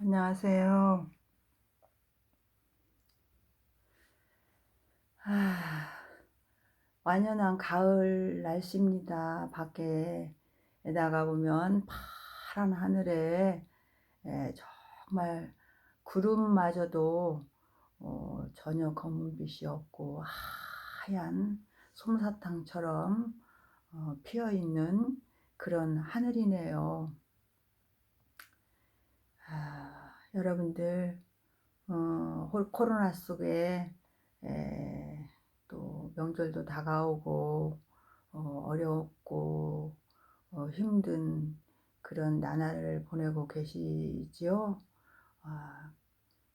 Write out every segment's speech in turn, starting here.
안녕하세요. 아, 완연한 가을 날씨입니다. 밖에 나가 보면 파란 하늘에 정말 구름마저도 전혀 검은빛이 없고 하얀 솜사탕처럼 피어 있는 그런 하늘이네요. 여러분들 코로나 속에 또 명절도 다가오고 어렵고 힘든 그런 나날을 보내고 계시지요. 아,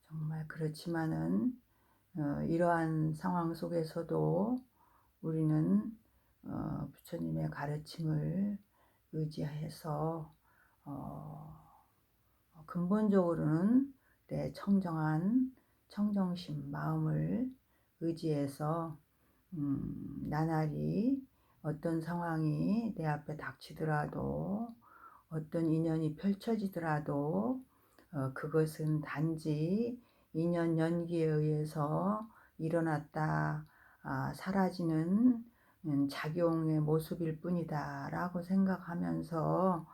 정말 그렇지만은 이러한 상황 속에서도 우리는 부처님의 가르침을 의지해서 근본적으로는 내 청정한 청정심 마음을 의지해서 나날이 어떤 상황이 내 앞에 닥치더라도 어떤 인연이 펼쳐지더라도 그것은 단지 인연 연기에 의해서 일어났다 사라지는 작용의 모습일 뿐이다 라고 생각하면서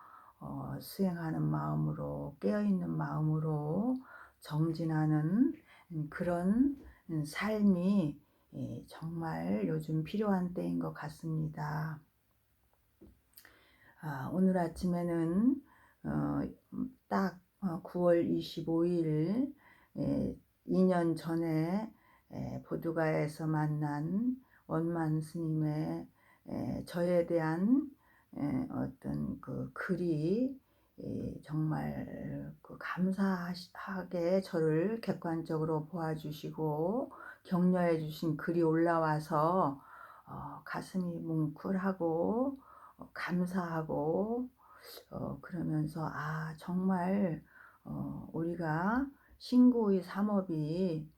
수행하는 마음으로 깨어있는 마음으로 정진하는 그런 삶이 정말 요즘 필요한 때인 것 같습니다. 오늘 아침에는 딱 9월 25일 2년 전에 보드가에서 만난 원만 스님의 저에 대한 어떤 그 글이 정말 그 감사하게 저를 객관적으로 보아주시고 격려해 주신 글이 올라와서 가슴이 뭉클하고 감사하고 그러면서 정말 우리가 신구의 삼업이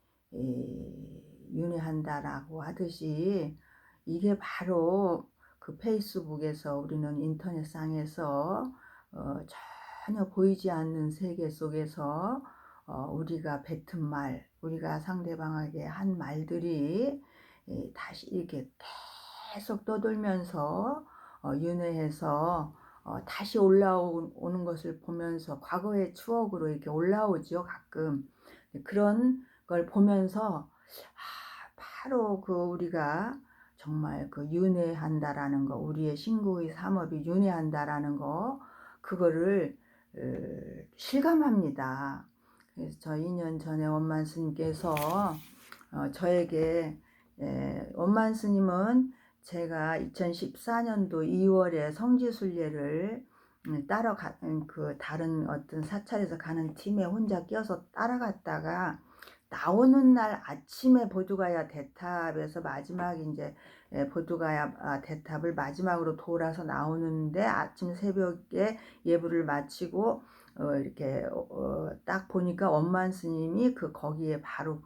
윤회한다라고 하듯이 이게 바로 그 페이스북에서 우리는 인터넷상에서 전혀 보이지 않는 세계 속에서 우리가 뱉은 말, 우리가 상대방에게 한 말들이 다시 이렇게 계속 떠돌면서 윤회해서 다시 올라오는 것을 보면서 과거의 추억으로 이렇게 올라오죠, 가끔. 그런 걸 보면서 바로 그 우리가 정말 그 윤회한다라는 거, 우리의 신구의 삼업이 윤회한다라는 거, 그거를 실감합니다. 그래서 저 2년 전에 원만 스님께서 저에게 원만 스님은 제가 2014년도 2월에 성지순례를 따라 그 다른 어떤 사찰에서 가는 팀에 혼자 껴서 따라갔다가 나오는 날 아침에 보드가야 대탑에서 마지막 이제 보드가야 대탑을 마지막으로 돌아서 나오는데 아침 새벽에 예불을 마치고 이렇게 딱 보니까 원만 스님이 그 거기에 바로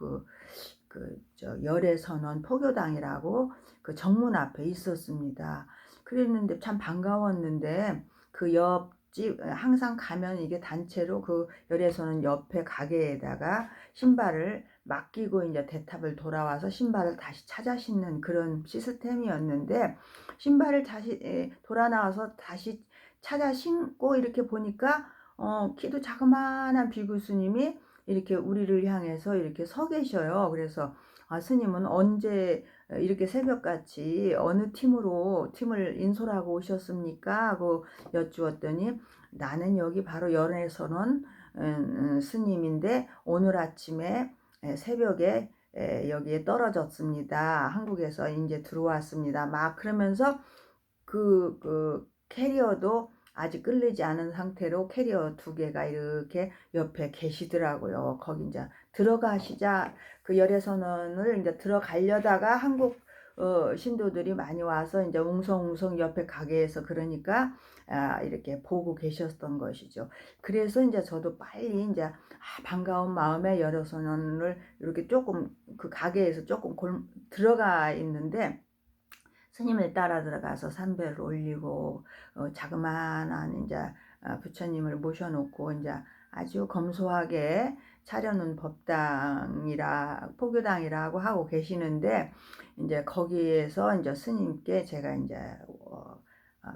열애선원 포교당이라고 그 정문 앞에 있었습니다. 그랬는데 참 반가웠는데 그 옆집 항상 가면 이게 단체로 그 열애선원 옆에 가게에다가 신발을 맡기고 이제 대탑을 돌아와서 신발을 다시 찾아 신는 그런 시스템이었는데 신발을 다시 돌아 나와서 다시 찾아 신고 이렇게 보니까 키도 자그마한 비구스님이 이렇게 우리를 향해서 이렇게 서 계셔요. 그래서 스님은 언제 이렇게 새벽같이 어느 팀을 인솔하고 오셨습니까? 하고 여쭈었더니 나는 여기 바로 열애선원 스님인데 오늘 아침에 새벽에 여기에 떨어졌습니다. 한국에서 이제 들어왔습니다. 막 그러면서 그 캐리어도 아직 끌리지 않은 상태로 캐리어 2개가 이렇게 옆에 계시더라고요. 거기 이제 들어가시자 그 열애선언을 이제 들어가려다가 한국 신도들이 많이 와서 이제 웅성웅성 옆에 가게에서 그러니까 이렇게 보고 계셨던 것이죠. 그래서 이제 저도 빨리 이제 반가운 마음에 열애선언을 이렇게 조금 그 가게에서 조금 들어가 있는데 스님을 따라 들어가서 삼배를 올리고 자그마한 이제 부처님을 모셔놓고 이제 아주 검소하게 차려놓은 포교당이라고 하고 계시는데, 이제 거기에서 이제 스님께 제가 이제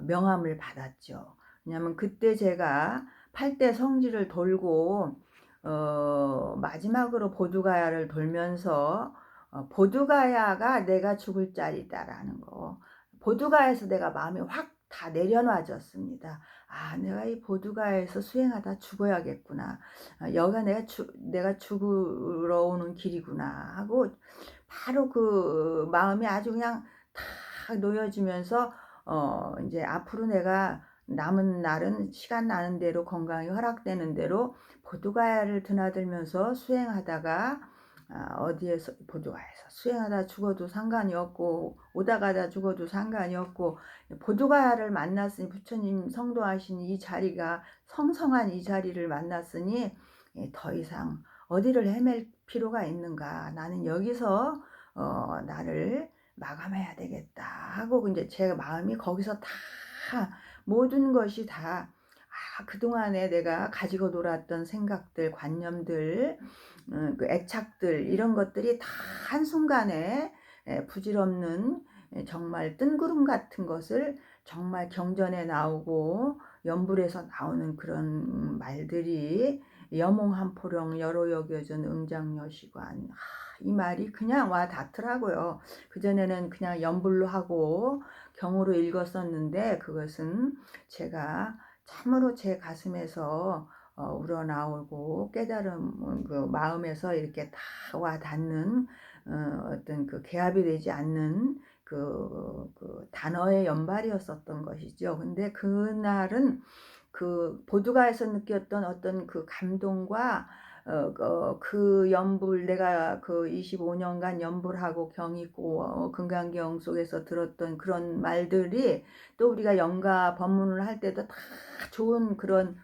명함을 받았죠. 왜냐면 그때 제가 8대 성지를 돌고 마지막으로 보두가야를 돌면서 보두가야가 내가 죽을 자리다라는 거, 보두가야에서 내가 마음이 확 다 내려놔졌습니다. 아, 내가 이 보두가야에서 수행하다 죽어야겠구나. 여기가 내가 죽으러 오는 길이구나 하고 바로 그 마음이 아주 그냥 탁 놓여지면서 이제 앞으로 내가 남은 날은 시간 나는 대로 건강이 허락되는 대로 보두가야를 드나들면서 수행하다가 어디에서 보두가야에서 수행하다 죽어도 상관이 없고 오다 가다 죽어도 상관이 없고 보두가야를 만났으니 부처님 성도하신 이 자리가 성성한 이 자리를 만났으니 더 이상 어디를 헤맬 필요가 있는가, 나는 여기서 나를 마감해야 되겠다 하고 이제 제 마음이 거기서 다 모든 것이 다 그동안에 내가 가지고 놀았던 생각들, 관념들, 그 애착들 이런 것들이 다 한순간에 부질없는 정말 뜬구름 같은 것을 정말 경전에 나오고 연불에서 나오는 그런 말들이 여몽한포령 여로 여겨준 응장여시관, 이 말이 그냥 와 닿더라고요. 그전에는 그냥 연불로 하고 경으로 읽었었는데 그것은 제가 참으로 제 가슴에서 우러나오고 깨달음 그 마음에서 이렇게 다 와 닿는 어떤 그 개합이 되지 않는 그 단어의 연발이었었던 것이죠. 근데 그날은 그 보두가에서 느꼈던 어떤 그 감동과 그 연불, 내가 그 25년간 연불하고 경 있고 금강경 속에서 들었던 그런 말들이 또 우리가 영가 법문을 할 때도 다 좋은 그런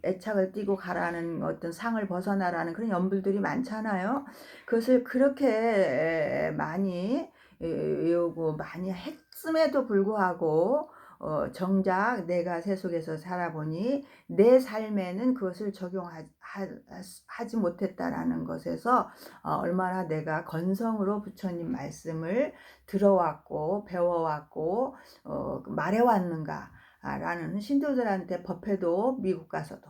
애착을 띠고 가라는 어떤 상을 벗어나라는 그런 연불들이 많잖아요. 그것을 그렇게 많이 외우고 많이 했음에도 불구하고 정작 내가 세속에서 살아보니 내 삶에는 그것을 적용하지 못했다라는 것에서 얼마나 내가 건성으로 부처님 말씀을 들어왔고 배워왔고 말해왔는가 라는 신도들한테 법회도 미국 가서도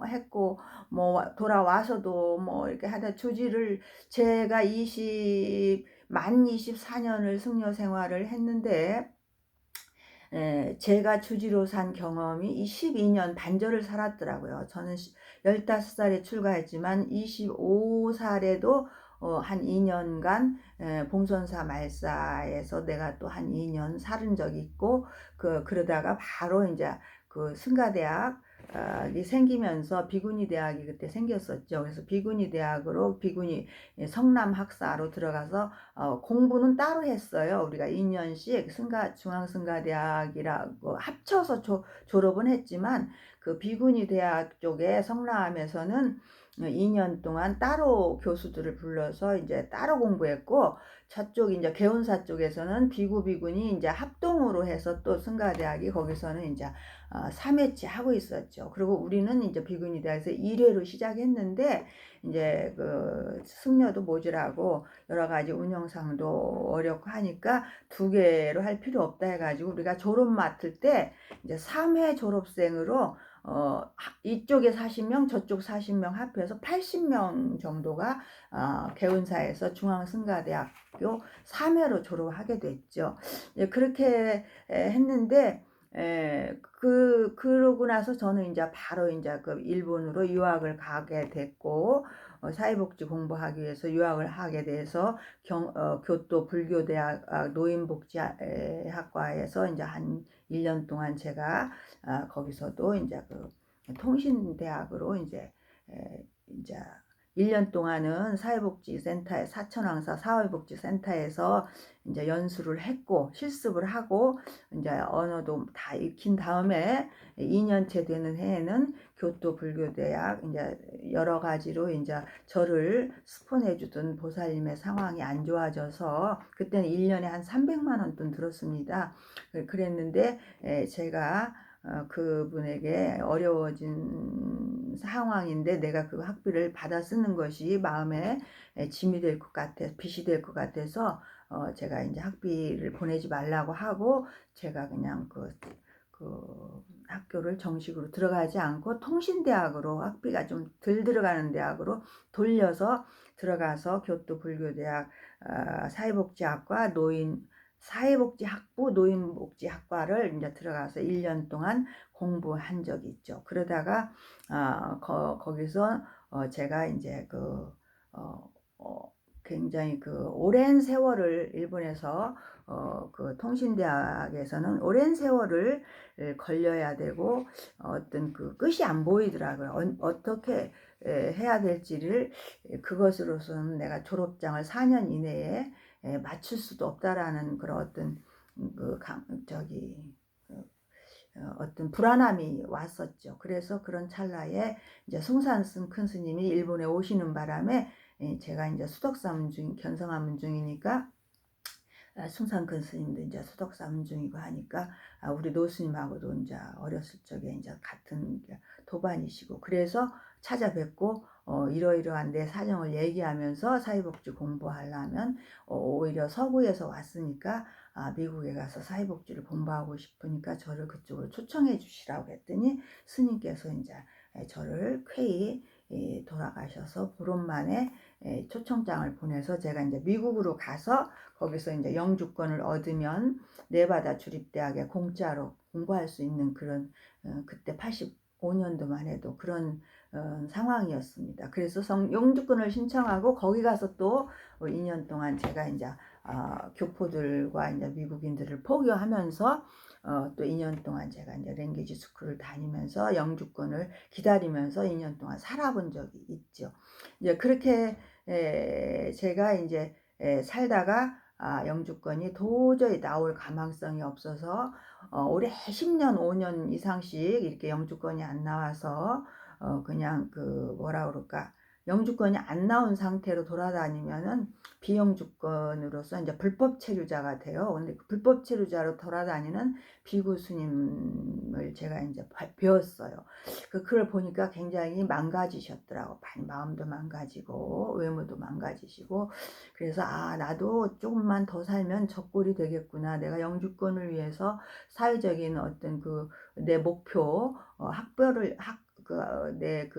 했고 뭐 돌아와서도 뭐 이렇게 하다 주지를 제가 만 24년을 승려 생활을 했는데 제가 주지로 산 경험이 12년 반절을 살았더라고요. 저는 15살에 출가했지만 25살에도 한 2년간 봉선사 말사에서 내가 또 한 2년 살은 적이 있고 그러다가 바로 이제 그 승가대학 이 생기면서 비구니 대학이 그때 생겼었죠. 그래서 비구니 대학으로 비구니 성남학사로 들어가서 공부는 따로 했어요. 우리가 2년씩 중앙승가대학이라고 합쳐서 졸업은 했지만 그 비구니 대학 쪽에 성남에서는 2년 동안 따로 교수들을 불러서 이제 따로 공부했고, 저쪽 이제 개운사 쪽에서는 비구비군이 이제 합동으로 해서 또 승가대학이 거기서는 이제 3회째 하고 있었죠. 그리고 우리는 이제 비구니 대학에서 1회로 시작했는데 이제 그 승려도 모자라고 여러 가지 운영상도 어렵고 하니까 2개로 할 필요 없다 해가지고 우리가 졸업 맡을 때 이제 3회 졸업생으로 이쪽에 40명 저쪽 40명 합해서 80명 정도가 개운사에서 중앙승가대학교 3회로 졸업하게 됐죠. 그렇게 했는데 그러고 나서 저는 이제 바로 이제 그 일본으로 유학을 가게 됐고 사회복지 공부하기 위해서 유학을 하게 돼서 교토 불교대학 노인복지학과에서 이제 한 1년 동안 제가 거기서도 이제 그 통신대학으로 이제 1년 동안은 사회복지센터에 사천왕사 사회복지센터에서 이제 연수를 했고 실습을 하고 이제 언어도 다 익힌 다음에 2년째 되는 해에는 교토 불교대학 이제 여러 가지로 이제 저를 스폰해 주던 보살님의 상황이 안 좋아져서 그때는 1년에 한 300만 원 돈 들었습니다. 그랬는데 제가 그분에게 어려워진 상황인데 내가 그 학비를 받아 쓰는 것이 마음에 짐이 될 것 같아, 빚이 될 것 같아서 제가 이제 학비를 보내지 말라고 하고 제가 그냥 그 학교를 정식으로 들어가지 않고 통신대학으로 학비가 좀 덜 들어가는 대학으로 돌려서 들어가서 교토불교대학 사회복지학과 사회복지학부 노인복지학과를 이제 들어가서 1년 동안 공부한 적이 있죠. 그러다가 거기서 제가 이제 어, 어, 굉장히 오랜 세월을 일본에서 그 통신대학에서는 오랜 세월을 걸려야 되고 어떤 그 끝이 안 보이더라고요. 어떻게 해야 될지를 그것으로서는 내가 졸업장을 4년 이내에 맞출 수도 없다라는 그런 어떤 어떤 불안함이 왔었죠. 그래서 그런 찰나에 이제 송산승 큰 스님이 일본에 오시는 바람에 제가 이제 견성하문 중이니까 숭산 큰 스님도 이제 수덕사문 중이고 하니까 우리 노스님하고도 이제 어렸을 적에 이제 같은 도반이시고 그래서 찾아뵙고 이러이러한 내 사정을 얘기하면서 사회복지 공부하려면 오히려 서구에서 왔으니까 미국에 가서 사회복지를 공부하고 싶으니까 저를 그쪽으로 초청해 주시라고 했더니 스님께서 이제 저를 쾌히 돌아가셔서 보름 만에 초청장을 보내서 제가 이제 미국으로 가서 거기서 이제 영주권을 얻으면 네바다 주립대학에 공짜로 공부할 수 있는 그런 그때 85년도만 해도 그런 상황이었습니다. 그래서 영주권을 신청하고 거기 가서 또 2년 동안 제가 이제 교포들과 이제 미국인들을 포교하면서 또 2년 동안 제가 이제 랭귀지 스쿨을 다니면서 영주권을 기다리면서 2년 동안 살아본 적이 있죠. 이제 그렇게 제가 이제 살다가 영주권이 도저히 나올 가망성이 없어서 올해 10년, 5년 이상씩 이렇게 영주권이 안 나와서 그냥 뭐라 그럴까 영주권이 안 나온 상태로 돌아다니면은 비영주권으로서 이제 불법 체류자가 돼요. 근데 그 불법 체류자로 돌아다니는 비구 스님을 제가 이제 배웠어요. 그걸 보니까 굉장히 망가지셨더라고. 마음도 망가지고 외모도 망가지시고 그래서 나도 조금만 더 살면 저 꼴이 되겠구나. 내가 영주권을 위해서 사회적인 어떤 내 목표 내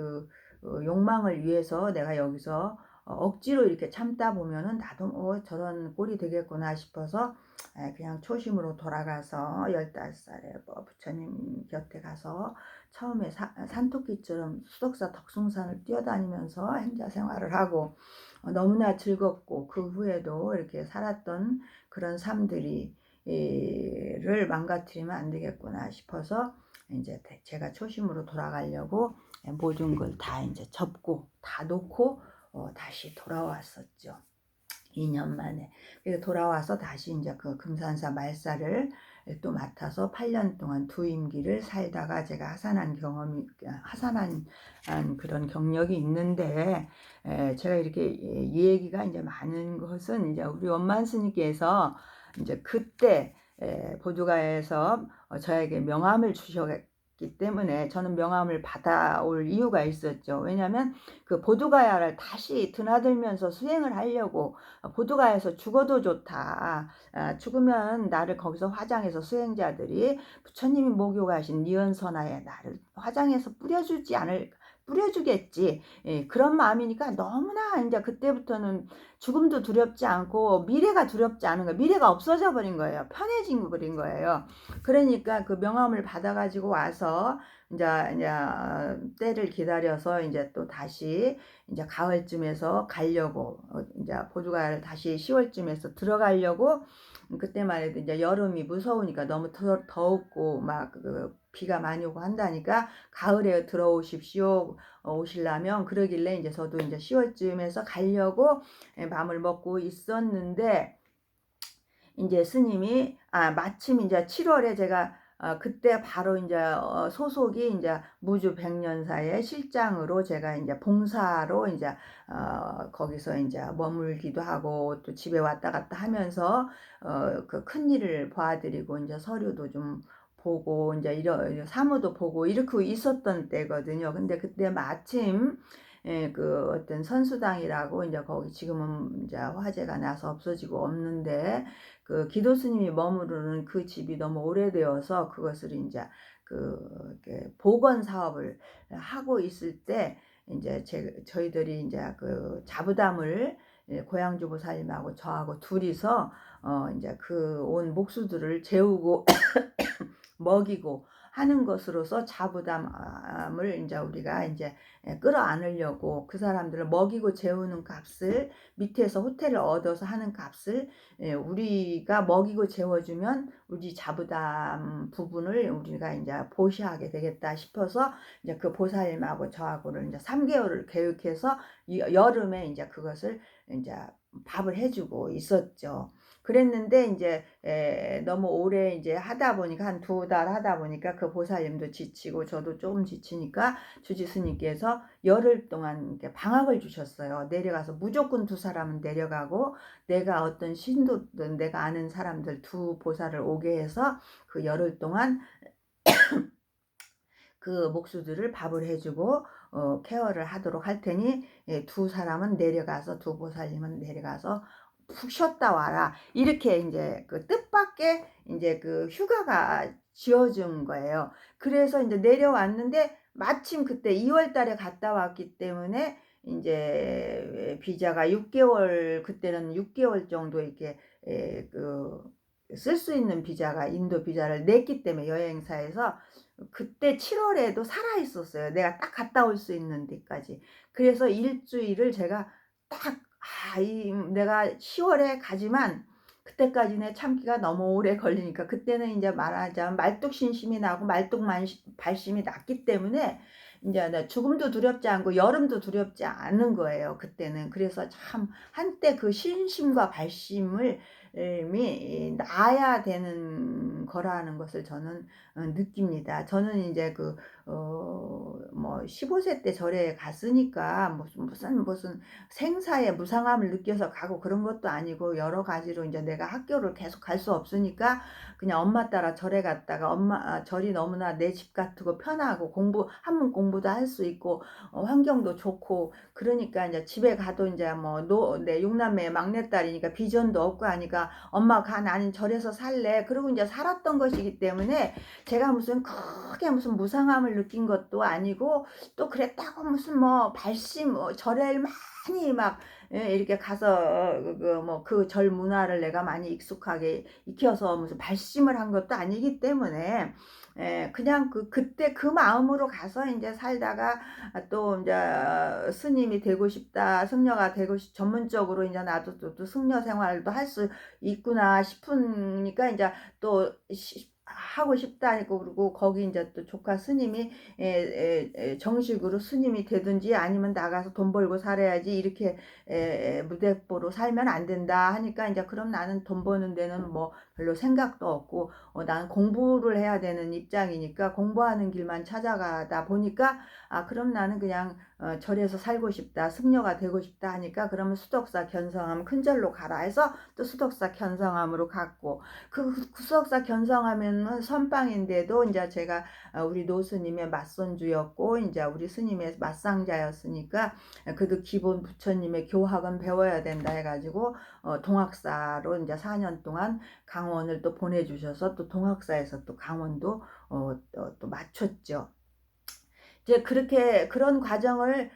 욕망을 위해서 내가 여기서 억지로 이렇게 참다 보면은 나도 저런 꼴이 되겠구나 싶어서 그냥 초심으로 돌아가서 15살에 부처님 곁에 가서 처음에 산토끼처럼 수덕사 덕숭산을 뛰어다니면서 행자 생활을 하고 너무나 즐겁고 그 후에도 이렇게 살았던 그런 삶들이 를 망가뜨리면 안 되겠구나 싶어서 이제 제가 초심으로 돌아가려고 모든 걸 다 이제 접고 다 놓고 다시 돌아왔었죠. 2년 만에. 그래서 돌아와서 다시 이제 그 금산사 말사를 또 맡아서 8년 동안 두 임기를 살다가 제가 하산한 그런 경력이 있는데, 제가 이렇게 이 얘기가 이제 많은 것은 이제 우리 원만 스님께서 이제 그때 보두가에서 저에게 명함을 주셨기 때문에 저는 명함을 받아올 이유가 있었죠. 왜냐하면 그 보두가야를 다시 드나들면서 수행을 하려고 보두가에서 죽어도 좋다. 죽으면 나를 거기서 화장해서 수행자들이 부처님이 목욕하신 니은선하에 나를 화장해서 뿌려주겠지. 그런 마음이니까 너무나 이제 그때부터는 죽음도 두렵지 않고 미래가 두렵지 않은 거예요. 미래가 없어져 버린 거예요. 편해진 버린 거예요. 그러니까 그 명함을 받아가지고 와서 이제 때를 기다려서 이제 또 다시 이제 가을쯤에서 가려고 이제 보두가를 다시 10월쯤에서 들어가려고 그때만 해도 이제 여름이 무서우니까 너무 더웠고 막 비가 많이 오고 한다니까 가을에 들어오십시오. 오시려면 그러길래 이제 저도 이제 10월쯤에서 가려고 마음을 먹고 있었는데 이제 스님이 마침 이제 7월에 제가 그때 바로 이제 소속이 이제 무주 백년사의 실장으로 제가 이제 봉사로 이제 거기서 이제 머물기도 하고 또 집에 왔다 갔다 하면서 그 큰 일을 봐드리고 이제 서류도 좀 보고 이제 이런 사무도 보고 이렇게 있었던 때거든요. 근데 그때 마침 그 어떤 선수당이라고 이제 거기 지금은 이제 화재가 나서 없어지고 없는데 그 기도 스님이 머무르는 그 집이 너무 오래되어서 그것을 이제 이렇게 복원 사업을 하고 있을 때 이제 저희들이 이제 그 자부담을 고향주부사님하고 저하고 둘이서 이제 그 온 목수들을 재우고 먹이고 하는 것으로서 자부담을 이제 우리가 이제 끌어안으려고 그 사람들을 먹이고 재우는 값을 밑에서 호텔을 얻어서 하는 값을 우리가 먹이고 재워주면 우리 자부담 부분을 우리가 이제 보시하게 되겠다 싶어서 이제 그 보살님하고 저하고를 이제 3개월을 계획해서 여름에 이제 그것을 이제 밥을 해주고 있었죠. 그랬는데 이제 너무 오래 이제 하다 보니까 한 2달 하다 보니까 그 보살님도 지치고 저도 조금 지치니까 주지 스님께서 열흘 동안 이렇게 방학을 주셨어요. 내려가서 무조건 2사람은 내려가고 내가 어떤 신도든 내가 아는 사람들 2보살을 오게 해서 그 열흘 동안 그 목수들을 밥을 해주고 케어를 하도록 할 테니 2사람은 내려가서 2보살님은 내려가서 푹 쉬었다 와라. 이렇게 이제 그 뜻밖의 이제 그 휴가가 지어준 거예요. 그래서 이제 내려왔는데 마침 그때 2월 달에 갔다 왔기 때문에 이제 비자가 6개월, 그때는 6개월 정도 이렇게 쓸 수 있는 비자가 인도 비자를 냈기 때문에 여행사에서 그때 7월에도 살아 있었어요. 내가 딱 갔다 올 수 있는 데까지. 그래서 일주일을 제가 딱 내가 10월에 가지만 그때까지는 참기가 너무 오래 걸리니까 그때는 이제 말하자면 말뚝신심이 나고 발심이 났기 때문에 이제 죽음도 두렵지 않고 여름도 두렵지 않은 거예요. 그때는. 그래서 참 한때 그 신심과 발심을 이 나야 되는 거라는 것을 저는 느낍니다. 저는 이제 뭐 15세 때 절에 갔으니까 무슨 생사의 무상함을 느껴서 가고 그런 것도 아니고 여러 가지로 이제 내가 학교를 계속 갈 수 없으니까 그냥 엄마 따라 절에 갔다가 절이 너무나 내 집 같고 편하고 한문 공부도 할 수 있고 환경도 좋고 그러니까 이제 집에 가도 이제 내 6남매의 막내딸이니까 비전도 없고 하니까 엄마 가 나는 절에서 살래. 그러고 이제 살았던 것이기 때문에 제가 무슨 크게 무슨 무상함을 느낀 것도 아니고 또 그랬다고 무슨 발심 절에 많이 막 이렇게 가서 그 절 문화를 내가 많이 익숙하게 익혀서 무슨 발심을 한 것도 아니기 때문에 그냥 그때 그 마음으로 가서 이제 살다가 또 이제 스님이 되고 싶다, 승려가 되고 전문적으로 이제 나도 또 승려 생활도 할 수 있구나 싶으니까 이제 또 하고 싶다 했고 그리고 거기 이제 또 조카 스님이 정식으로 스님이 되든지 아니면 나가서 돈 벌고 살아야지 이렇게 무대뽀로 살면 안 된다 하니까 이제 그럼 나는 돈 버는 데는 뭐 별로 생각도 없고 나는 공부를 해야 되는 입장이니까 공부하는 길만 찾아가다 보니까 그럼 나는 그냥 절에서 살고 싶다, 승려가 되고 싶다 하니까 그러면 수덕사 견성함 큰절로 가라 해서 또 수덕사 견성함으로 갔고 그 수덕사 견성하면 선방인데도 이제 제가 우리 노스님의 맞손주였고 이제 우리 스님의 맞상자였으니까 그래도 기본 부처님의 교학은 배워야 된다 해가지고 동학사로 이제 4년 동안 강원을 또 보내주셔서 또 동학사에서 또 강원도 또 마쳤죠. 이제 그렇게 그런 과정을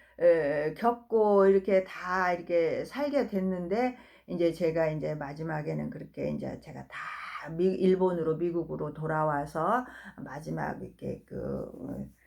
겪고 이렇게 다 이렇게 살게 됐는데 이제 제가 이제 마지막에는 그렇게 이제 제가 다 일본으로 미국으로 돌아와서 마지막 이렇게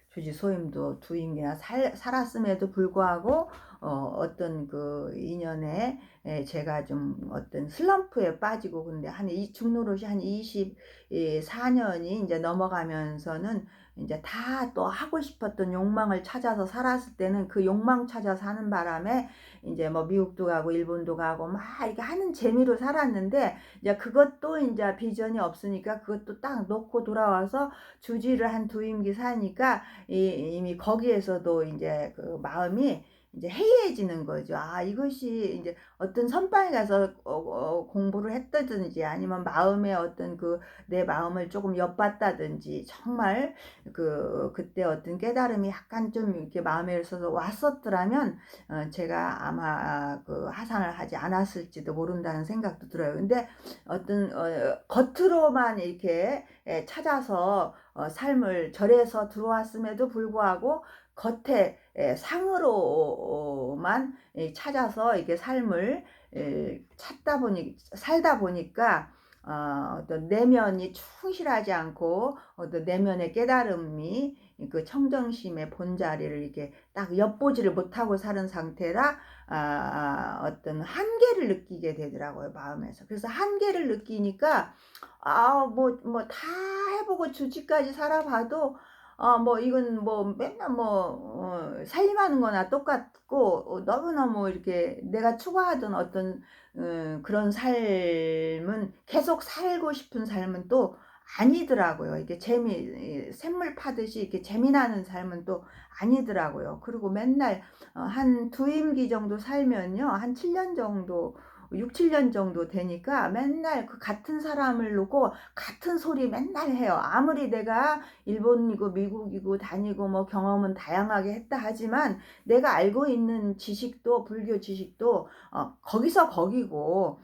주지 소임도 2임기나 살았음에도 불구하고 어떤 그 인연에 제가 좀 어떤 슬럼프에 빠지고 근데 중노릇이 한 24년이 이제 넘어가면서는 이제 다 또 하고 싶었던 욕망을 찾아서 살았을 때는 그 욕망 찾아 사는 바람에 이제 미국도 가고 일본도 가고 막 이렇게 하는 재미로 살았는데 이제 그것도 이제 비전이 없으니까 그것도 딱 놓고 돌아와서 주지를 한 2임기 사니까 이미 거기에서도 이제 그 마음이 이제 해이해지는 거죠. 아, 이것이 이제 어떤 선방에 가서 공부를 했다든지 아니면 마음의 어떤 내 마음을 조금 엿봤다든지 정말 그때 어떤 깨달음이 약간 좀 이렇게 마음에 있어서 왔었더라면 제가 아마 하산을 하지 않았을지도 모른다는 생각도 들어요. 근데 어떤 겉으로만 이렇게 찾아서 삶을 절에서 들어왔음에도 불구하고 겉에 상으로만 찾아서 이렇게 삶을 살다 보니까 어떤 내면이 충실하지 않고 어떤 내면의 깨달음이 그 청정심의 본자리를 이렇게 딱 엿보지를 못하고 사는 상태라 어떤 한계를 느끼게 되더라고요, 마음에서. 그래서 한계를 느끼니까 다 해보고 주지까지 살아봐도 뭐 이건 뭐 맨날 살림하는 거나 똑같고 너무너무 이렇게 내가 추구하던 어떤 그런 삶은 계속 살고 싶은 삶은 또 아니더라고요. 이게 샘물 파듯이 이렇게 재미나는 삶은 또 아니더라고요. 그리고 맨날 한 두 임기 정도 살면요. 한 7년 정도 6, 7년 정도 되니까 맨날 그 같은 사람을 놓고 같은 소리 맨날 해요. 아무리 내가 일본이고 미국이고 다니고 뭐 경험은 다양하게 했다 하지만 내가 알고 있는 지식도 불교 지식도 거기서 거기고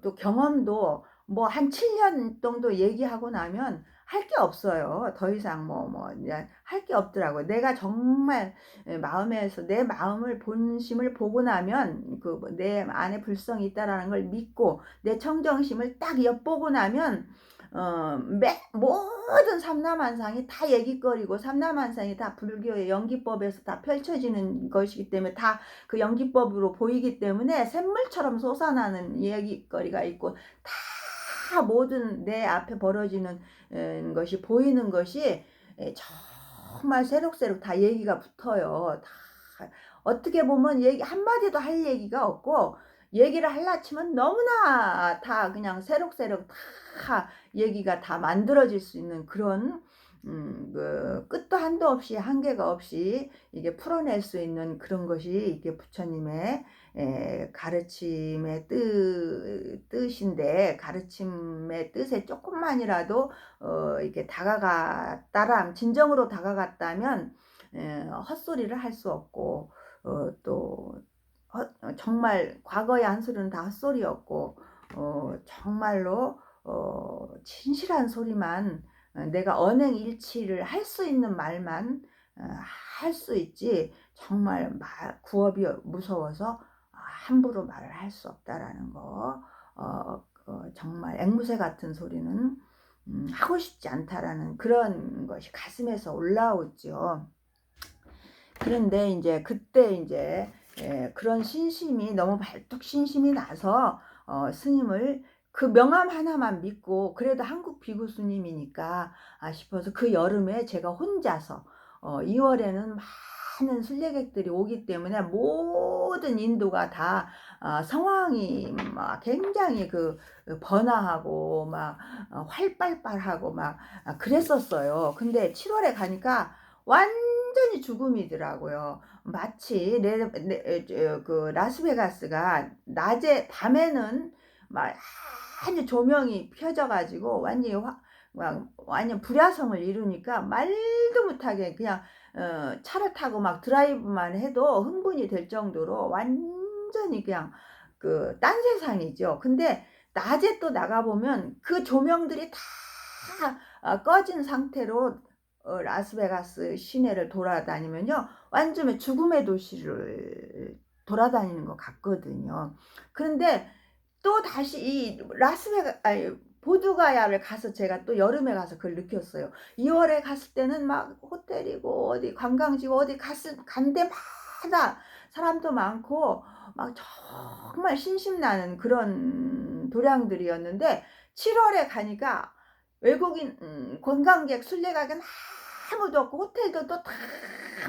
또 경험도 뭐 한 7년 정도 얘기하고 나면 할 게 없어요. 더 이상 할 게 없더라고요. 내가 정말 마음에서 내 마음을 본심을 보고 나면 내 안에 불성이 있다라는 걸 믿고 내 청정심을 딱 엿보고 나면 모든 삼라만상이 다 얘기거리고 삼라만상이 다 불교의 연기법에서 다 펼쳐지는 것이기 때문에 다 그 연기법으로 보이기 때문에 샘물처럼 솟아나는 얘기거리가 있고 다 모든 내 앞에 벌어지는 것이 보이는 것이 정말 새록새록 다 얘기가 붙어요. 다 어떻게 보면 얘기 한마디도 할 얘기가 없고 얘기를 하려 치면 너무나 다 그냥 새록새록 다 얘기가 다 만들어질 수 있는 그런 끝도 한도 없이 한계가 없이 이게 풀어낼 수 있는 그런 것이 이게 부처님의 가르침의 뜻인데 가르침의 뜻에 조금만이라도 이렇게 다가갔다람 진정으로 다가갔다면 헛소리를 할 수 없고 또 정말 과거의 한소리는 다 헛소리였고 정말로 진실한 소리만 내가 언행일치를 할 수 있는 말만 할 수 있지 정말 구업이 무서워서 함부로 말을 할 수 없다라는 거 정말 앵무새 같은 소리는 하고 싶지 않다라는 그런 것이 가슴에서 올라오죠. 그런데 이제 그때 이제 그런 신심이 너무 발뚝 신심이 나서 스님을 그 명함 하나만 믿고 그래도 한국 비구 스님이니까 싶어서 그 여름에 제가 혼자서 2월에는 많은 순례객들이 오기 때문에 모든 인도가 다 상황이 막 굉장히 번화하고 막 활발발하고 막 그랬었어요. 근데 7월에 가니까 완전히 죽음이더라고요. 마치 라스베가스가 밤에는 막 완전 조명이 펴져가지고 완전 불야성을 이루니까 말도 못하게 그냥 차를 타고 막 드라이브만 해도 흥분이 될 정도로 완전히 그냥 딴 세상이죠. 근데 낮에 또 나가보면 그 조명들이 다 꺼진 상태로 라스베가스 시내를 돌아다니면요. 완전히 죽음의 도시를 돌아다니는 것 같거든요. 그런데 또 다시 이 보드가야를 가서 제가 또 여름에 가서 그걸 느꼈어요. 2월에 갔을 때는 막 호텔이고 어디 관광지고 어디 간 데마다 사람도 많고 막 정말 신심나는 그런 도량들이었는데 7월에 가니까 외국인 관광객 순례객은 아무도 없고 호텔도 또 다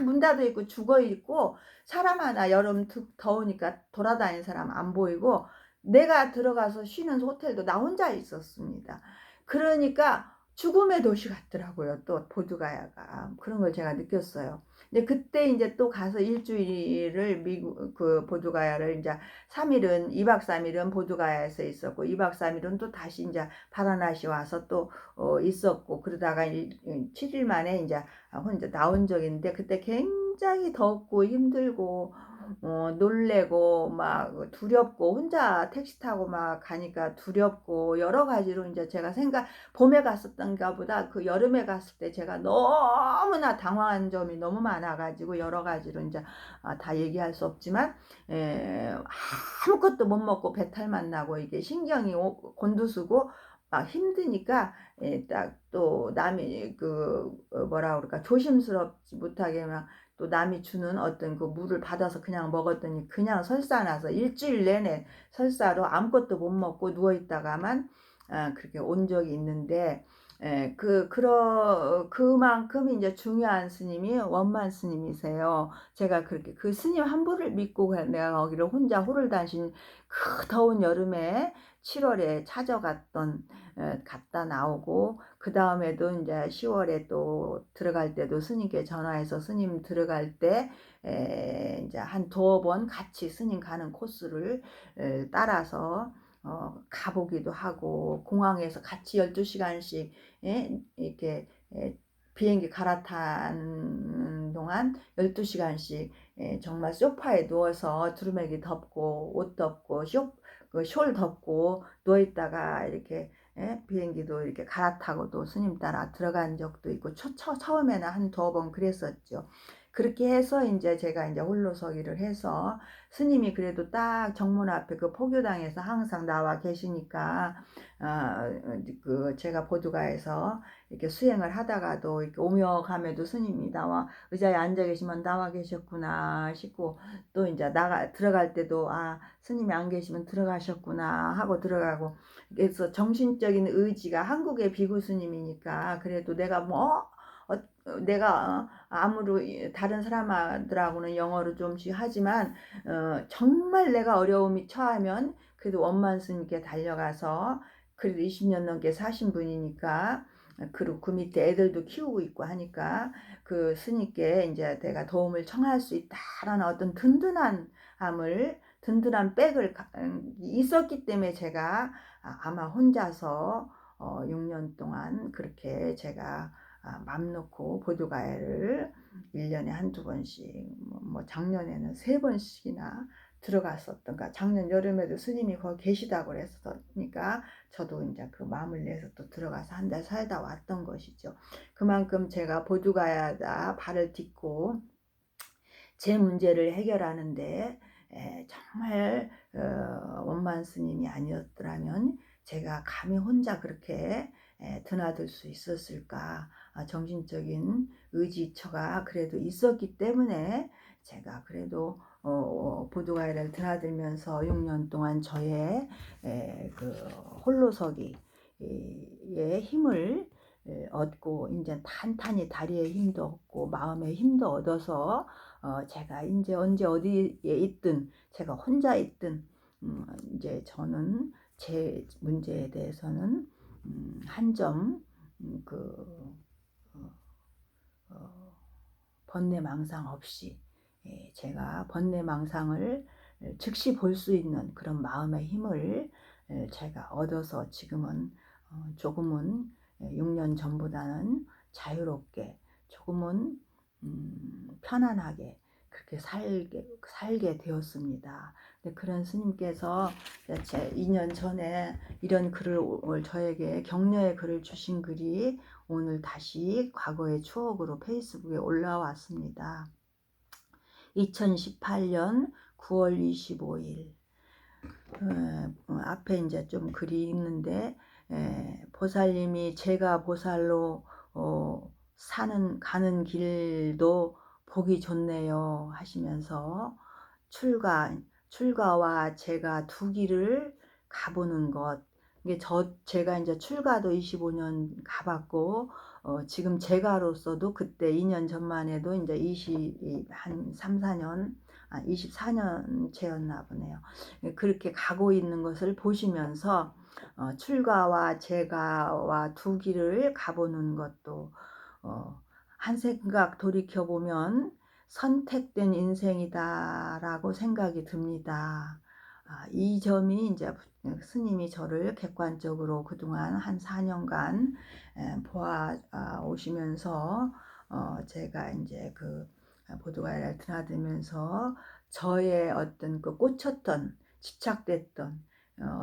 문 닫아 있고 죽어 있고 사람 하나 여름 더우니까 돌아다니는 사람 안 보이고 내가 들어가서 쉬는 호텔도 나 혼자 있었습니다. 그러니까 죽음의 도시 같더라고요. 또 보드가야가 그런 걸 제가 느꼈어요. 근데 그때 이제 또 가서 일주일을 미국 그 보드가야를 이제 3일은 2박 3일은 보드가야에서 있었고 2박 3일은 또 다시 이제 바라나시 와서 또 있었고 그러다가 7일 만에 이제 혼자 나온 적이 있는데 그때 굉장히 덥고 힘들고 놀래고 막 두렵고 혼자 택시 타고 막 가니까 두렵고 여러 가지로 이제 제가 봄에 갔었던가 보다 그 여름에 갔을 때 제가 너무나 당황한 점이 너무 많아 가지고 여러 가지로 이제 다 얘기할 수 없지만 아무것도 못 먹고 배탈만 나고 이게 신경이 곤두서고 막 힘드니까 딱 또 남이 뭐라 그럴까 조심스럽지 못하게 막 또 남이 주는 어떤 그 물을 받아서 그냥 먹었더니 그냥 설사 나서 일주일 내내 설사로 아무것도 못 먹고 누워 있다가만 그렇게 온 적이 있는데 그만큼 이제 중요한 스님이 원만 스님이세요. 제가 그렇게 그 스님 한 분을 믿고 내가 거기를 혼자 호를 다닌 그 더운 여름에 7월에 갔다 나오고 그 다음에도 이제 10월에 또 들어갈 때도 스님께 전화해서 스님 들어갈 때 이제 한 두어 번 같이 스님 가는 코스를 따라서 가보기도 하고 공항에서 같이 12시간씩 이렇게 비행기 갈아타는 동안 12시간씩 정말 소파에 누워서 두루마기 덮고 옷 덮고 숄 덮고 누워있다가 이렇게 비행기도 이렇게 갈아타고 또 스님 따라 들어간 적도 있고 처음에는 한 두어 번 그랬었죠. 그렇게 해서 이제 제가 이제 홀로 서기를 해서 스님이 그래도 딱 정문 앞에 그 포교당에서 항상 나와 계시니까 제가 보드가에서 이렇게 수행을 하다가도 이렇게 오며 가며도 스님이 나와 의자에 앉아 계시면 나와 계셨구나 싶고 또 이제 들어갈 때도 스님이 안 계시면 들어가셨구나 하고 들어가고 그래서 정신적인 의지가 한국의 비구 스님이니까 그래도 내가 아무리 다른 사람들하고는 영어로 좀씩 하지만 정말 내가 어려움이 처하면 그래도 원만 스님께 달려가서 그래도 20년 넘게 사신 분이니까 그리고 그 밑에 애들도 키우고 있고 하니까 그 스님께 이제 내가 도움을 청할 수 있다라는 어떤 든든한 백을 있었기 때문에 제가 아마 혼자서 6년 동안 그렇게 제가 맘 놓고 보드가야를 1년에 한두 번씩 뭐 작년에는 3번씩이나 들어갔었던가 작년 여름에도 스님이 거기 계시다고 그랬으니까 저도 이제 그 마음을 내서 또 들어가서 한 달 살다 왔던 것이죠. 그만큼 제가 보드가야다 발을 딛고 제 문제를 해결하는데 정말 원만 스님이 아니었더라면 제가 감히 혼자 그렇게 드나들 수 있었을까. 정신적인 의지처가 그래도 있었기 때문에 제가 그래도 보드가야를 드나들면서 6년 동안 저의 그 홀로서기의 힘을 얻고 이제 탄탄히 다리에 힘도 얻고 마음에 힘도 얻어서 제가 이제 언제 어디에 있든 제가 혼자 있든 이제 저는 제 문제에 대해서는 한점 번뇌망상 없이 제가 번뇌망상을 즉시 볼 수 있는 그런 마음의 힘을 제가 얻어서 지금은 조금은 6년 전보다는 자유롭게 조금은 편안하게 그렇게 살게 되었습니다. 그런 스님께서 제 2년 전에 이런 글을 저에게 격려의 글을 주신 글이 오늘 다시 과거의 추억으로 페이스북에 올라왔습니다. 2018년 9월 25일 앞에 이제 좀 글이 있는데 보살님이 제가 보살로 가는 길도 보기 좋네요 하시면서 출가와 제가 두 길을 가보는 것. 이게 제가 이제 출가도 25년 가봤고 지금 제가로서도 그때 2년 전만 해도 이제 한 3, 4년 24년 채였나 보네요. 그렇게 가고 있는 것을 보시면서 출가와 재가와 두 길을 가보는 것도 한 생각 돌이켜 보면 '선택된 인생이다.'라고 생각이 듭니다. 이 점이 인제 스님이 저를 객관적으로 그동안 한 4 년간 보아 오시면서 제가 인제 보드가야를 드나들면서 저의 어떤 꽂혔던, 집착됐던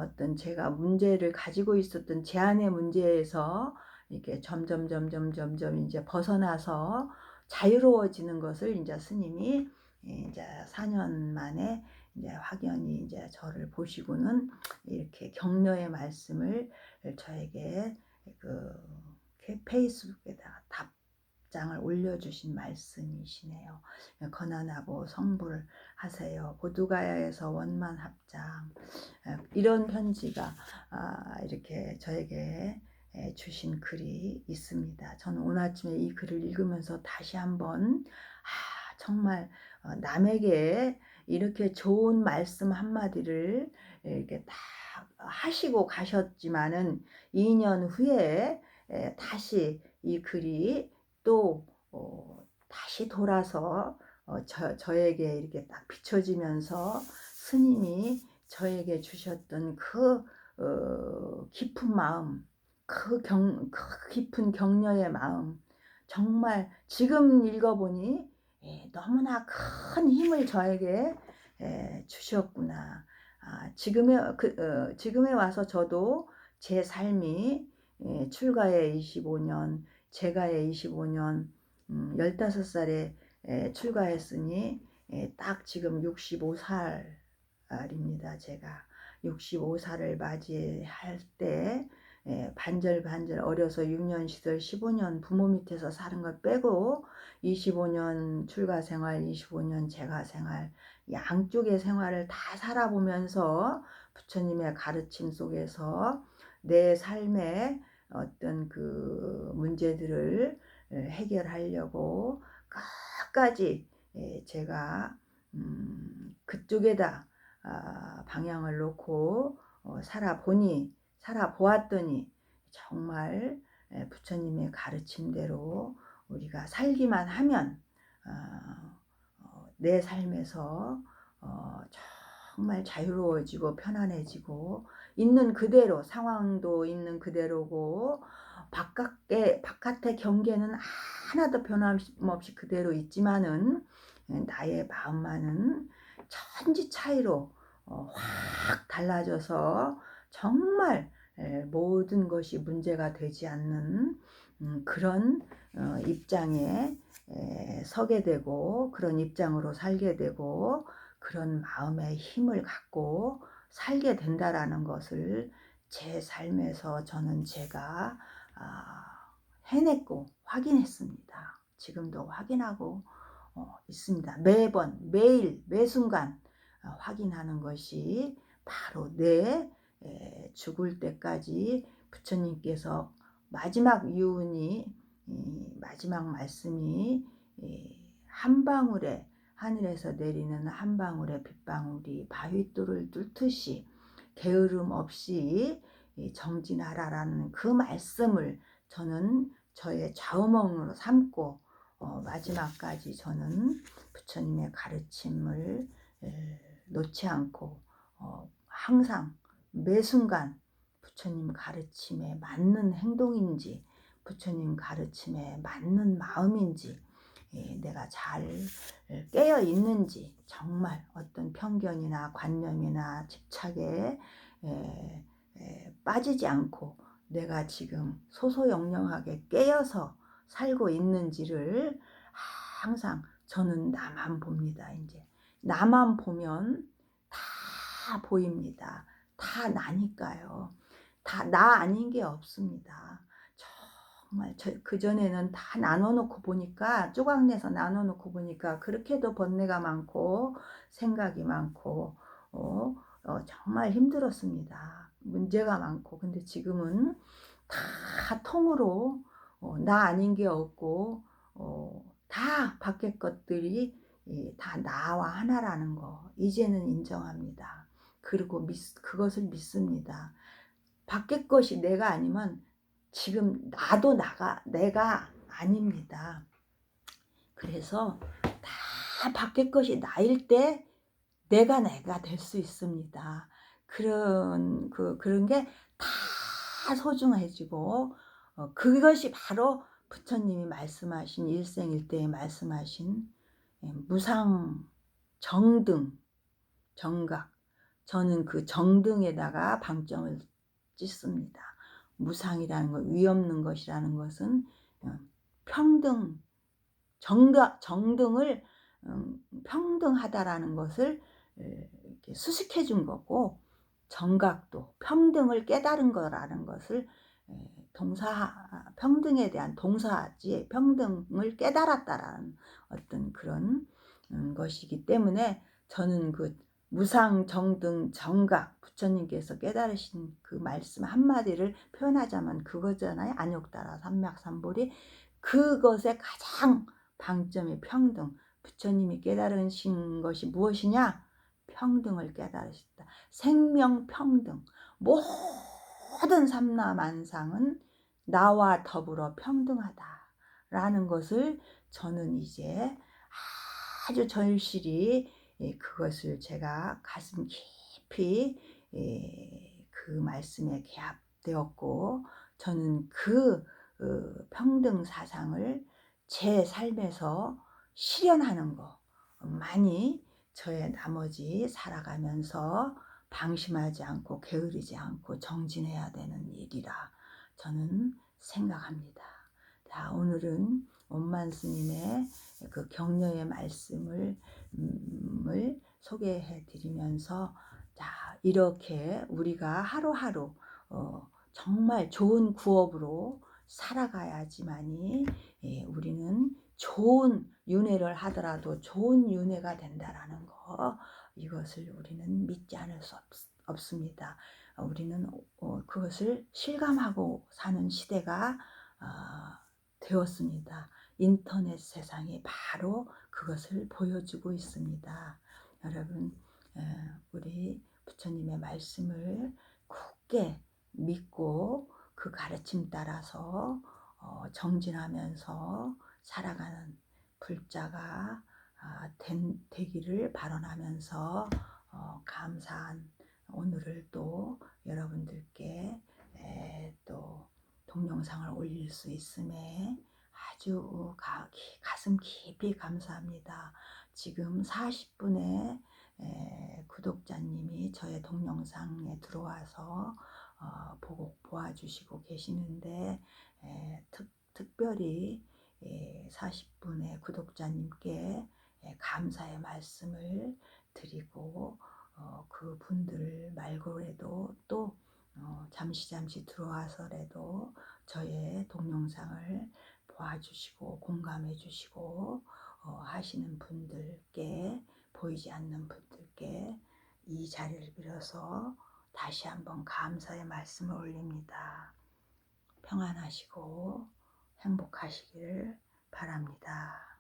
어떤 제가 문제를 가지고 있었던 제 안의 문제에서 이렇게 점점 인제 벗어나서 자유로워지는 것을 인제 스님이 인제 4년 만에 인제 확연히 인제 저를 보시고는 이렇게 격려의 말씀을 저에게 그 페이스북에다가 답장을 올려주신 말씀이시네요. "건안하고 성불 하세요. 보드가야에서 원만합장." 이런 편지가 이렇게 저에게 주신 글이 있습니다. 저는 오늘 아침에 이 글을 읽으면서 다시 한번 정말 남에게 이렇게 좋은 말씀 한마디를 이렇게 다 하시고 가셨지만은 2년 후에 다시 이 글이 또 다시 돌아서 저에게 이렇게 딱 비춰지면서 스님이 저에게 주셨던 깊은 마음, 그 깊은 격려의 마음, 정말 지금 읽어보니 너무나 큰 힘을 저에게 주셨구나. 지금에 와서 저도 제 삶이 출가의 25년, 재가의 25년, 15살에 출가했으니 딱 지금 65살입니다. 제가 65살을 맞이할 때 반절반절 어려서 6년 시절 15년 부모 밑에서 사는 걸 빼고 25년 출가 생활, 25년 재가 생활, 양쪽의 생활을 다 살아보면서 부처님의 가르침 속에서 내 삶의 어떤 문제들을 해결하려고 끝까지 제가 그쪽에다 방향을 놓고 살아보았더니 정말 부처님의 가르침대로 우리가 살기만 하면 내 삶에서 정말 자유로워지고 편안해지고, 있는 그대로 상황도 있는 그대로고 바깥의 경계는 하나도 변함없이 그대로 있지만은 나의 마음만은 천지 차이로 확 달라져서 정말 모든 것이 문제가 되지 않는 그런 입장에 서게 되고, 그런 입장으로 살게 되고, 그런 마음의 힘을 갖고 살게 된다라는 것을 제 삶에서 제가 해냈고 확인했습니다. 지금도 확인하고 있습니다. 매번 매일 매순간 확인하는 것이 바로 내 죽을 때까지 부처님께서 마지막 유언이, 마지막 말씀이 한 방울의, 하늘에서 내리는 한 방울의 빗방울이 바윗돌을 뚫듯이 게으름 없이 정진하라라는 그 말씀을 저는 저의 좌우명으로 삼고 마지막까지 저는 부처님의 가르침을 놓지 않고 항상 매 순간 부처님 가르침에 맞는 행동인지, 부처님 가르침에 맞는 마음인지, 내가 잘 깨어 있는지, 정말 어떤 편견이나 관념이나 집착에 빠지지 않고 내가 지금 소소영령하게 깨어서 살고 있는지를 항상 저는 나만 봅니다. 이제 나만 보면 다 보입니다. 다 나니까요. 다 나 아닌 게 없습니다. 정말 그전에는 다 나눠놓고 보니까, 조각내서 나눠놓고 보니까 그렇게도 번뇌가 많고 생각이 많고 정말 힘들었습니다. 문제가 많고. 근데 지금은 다 통으로 나 아닌 게 없고 다 밖의 것들이 다 나와 하나라는 거 이제는 인정합니다. 그리고 그것을 믿습니다. 밖의 것이 내가 아니면 지금 나도 내가 아닙니다. 그래서 다 밖의 것이 나일 때 내가 될 수 있습니다. 그런 게 다 소중해지고, 그것이 바로 부처님이 말씀하신 일생일대에 말씀하신 무상 정등, 정각. 저는 그 정등에다가 방점을 찍습니다. 무상이라는 것, 위없는 것이라는 것은 평등, 정등을 평등하다라는 것을 이렇게 수식해 준 거고, 정각도 평등을 깨달은 거라는 것을 평등에 대한 동사지, 평등을 깨달았다라는 어떤 그런 것이기 때문에 저는 그 무상 정등 정각, 부처님께서 깨달으신 그 말씀 한마디를 표현하자면 그거잖아요. 안욕따라 삼맥삼보리. 그것의 가장 방점이 평등. 부처님이 깨달으신 것이 무엇이냐? 평등을 깨달으셨다. 생명평등. 모든 삼라만상은 나와 더불어 평등하다라는 것을 저는 이제 아주 절실히 그것을 제가 가슴 깊이 그 말씀에 개합되었고, 저는 그 평등 사상을 제 삶에서 실현하는 거 많이 저의 나머지 살아가면서 방심하지 않고 게으르지 않고 정진해야 되는 일이라 저는 생각합니다. 자, 오늘은 원만 스님의 그 격려의 말씀을 소개해 드리면서, 자, 이렇게 우리가 하루하루 정말 좋은 구업으로 살아가야지만이 우리는 좋은 윤회를 하더라도 좋은 윤회가 된다라는 거, 이것을 우리는 믿지 않을 수 없습니다. 우리는 그것을 실감하고 사는 시대가 되었습니다. 인터넷 세상이 바로 그것을 보여주고 있습니다. 여러분, 우리 부처님의 말씀을 굳게 믿고 그 가르침 따라서 정진하면서 살아가는 불자가 되기를 발언하면서 감사한 오늘을 또 여러분들께 또 동영상을 올릴 수 있음에 아주 가슴 깊이 감사합니다. 지금 40분의 구독자님이 저의 동영상에 들어와서 보아주시고 계시는데, 특별히 40분의 구독자님께 감사의 말씀을 드리고, 그 분들 말고라도 또 잠시 들어와서라도 저의 동영상을 보아주시고 공감해 주시고 하시는 분들께, 보이지 않는 분들께 이 자리를 빌어서 다시 한번 감사의 말씀을 올립니다. 평안하시고 행복하시길 바랍니다.